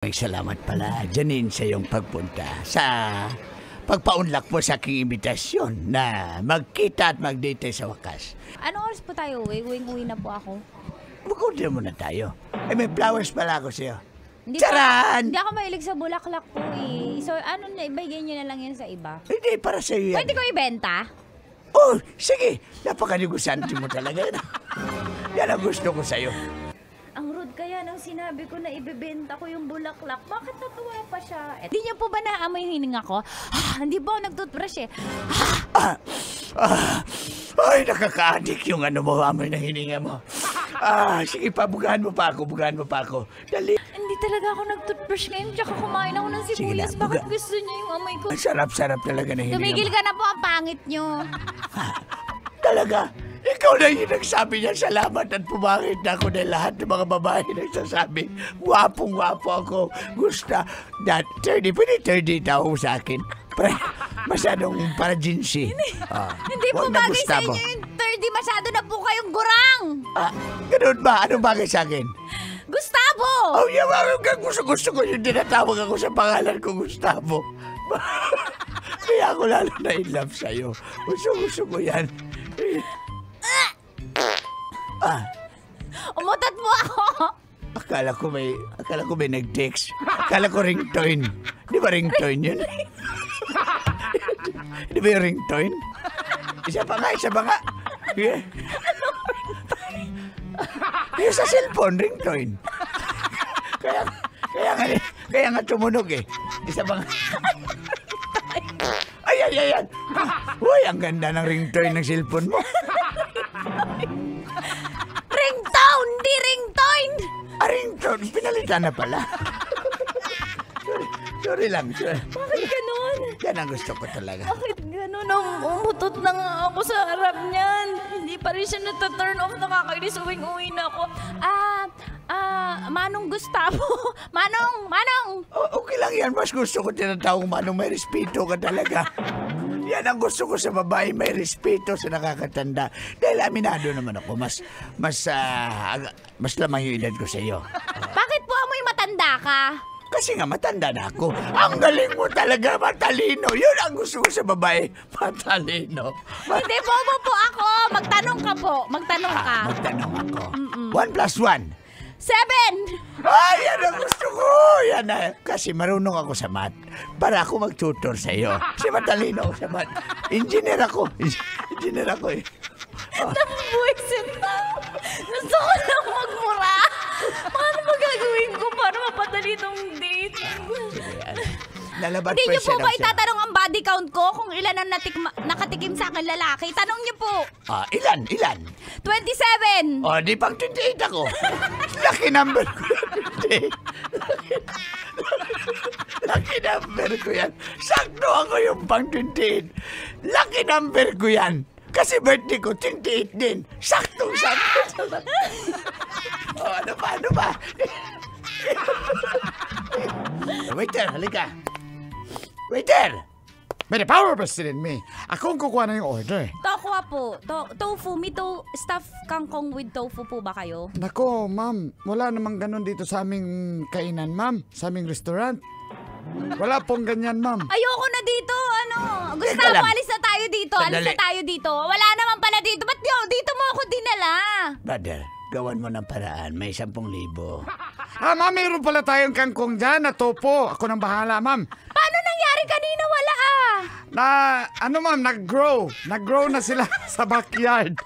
Ay, salamat pala, Janine, sa iyong pagpunta sa pagpaunlak mo sa aking imbitasyon na magkita at mag-date sa wakas. Anong oras po tayo uwi? Uwing-uwi na po ako. Mag-order muna tayo. May flowers pala ako sa'yo. Hindi Charan! Hindi ako mahilig sa bulaklak po eh. So ano na, ibigay nyo na lang yan sa iba. Hindi, para sa'yo yan. Pwede ko ibenta? Oh, sige. Napaka-negosante mo talaga yan. Yan ang gusto ko sa'yo. Ang rude kaya nung sinabi ko na ibebenta ko yung bulaklak. Bakit natuwa pa siya? Hindi niyo po ba naamoy yung hininga ko? Hindi ba ako nag-toothbrush eh? Ay, nakaka-addict yung amoy ng hininga mo. Sige pa, bugahan mo pa ako. Dali. Hindi talaga ako nag-toothbrush ngayon. Tsaka kumain ako ng sibuyas. Bakit gusto niya yung amoy ko? Ang sarap-sarap talaga na hininga mo. Tumigil ka na po, ang pangit niyo. Talaga? Ikaw na yung nagsabi niya salamat at pumangit na ako na lahat ng mga babae nagsasabi. Gwapong-gwapo ako. Gusta. Pwede 30 tao sa akin. Masyadong para ginsy. Hindi po bagay sa inyo yung 30. Masyado na po kayong gurang. Ganun ba? Anong bagay sa akin? Gustavo! Oh, yeah, gusto ko yung tinatawag ako sa pangalan ko, Gustavo. Kaya ako lalo na in love sa'yo. Gusto ko yan. Umutot mo ako! Akala ko may nag-text. Akala ko ringtone. Di ba ringtone yun? Di ba yung ringtone? Isa pa nga. Yeah. Yung sa cellphone, ringtone. Kaya nga tumunog eh. Isa pa nga. Ayan. Uy, ang ganda ng ringtone ng cellphone mo. Ringtone, di ringtone! Ringtone, pinalitan na pala. Sorry lang. Bakit ganun? Yan ang gusto ko talaga. Bakit ganun? Umutot na nga ako sa harap niyan. Hindi pa rin siya nata-turn off. Nakakainis, uwing-uwi na ako. Manong Gustavo. Manong! Okay lang yan. Mas gusto ko tinatawag Manong, may respeto ka talaga. Yan ang gusto ko sa babae, may respeto sa nakakatanda. Dahil aminado naman ako, mas lamang yung edad ko sa iyo. Bakit po amoy matanda ka? Kasi nga matanda na ako. Ang galing mo talaga, matalino. Yun ang gusto ko sa babae, matalino. Hindi, bobo po ako. Magtanong ka po. Magtanong ka. Magtanong ako. 1 plus 1. 7! Yan ang gusto ko. Yan na. Kasi marunong ako sa math. Para ako mag-tutor sa iyo. Kasi matalino ako sa math. Engineer ako eh. Nabuwisit na. Gusto ko lang magmura. Paano magagawin ko para mapadali tong date? Lalabat Hindi niyo po ba siya. itatanong ang body count ko kung ilan ang nakatikim sa akin lalaki? Tanong niyo po. Ilan? 27! Di pang 28 ako. Lucky number ko yan. Lucky number ko yan. Sakto ako yung pang 28. Lucky number ko yan. Kasi birthday ko, 28 din. Sakto. Ano ba? Waiter, halika. Waiter! May the power vested in me. Ako ang kukuha na yung order. Tokwa po. Tofu. Stuffed kangkong with tofu po ba kayo? Nako, ma'am. Wala namang ganun dito sa aming kainan, ma'am. Sa aming restaurant. Wala pong ganyan, ma'am. Ayoko na dito. Gusto Teka lang. mo, alis na tayo dito. Wala naman pala dito. Ba't dito mo ako dinala? Brother, gawan mo ng paraan. May 10,000. Ma'am, mayroon pala tayong kangkong dyan na topo. Ako nang bahala, ma'am. Paano nangyari kanina? Wala Ma'am, nag-grow. Nag-grow na sila sa backyard.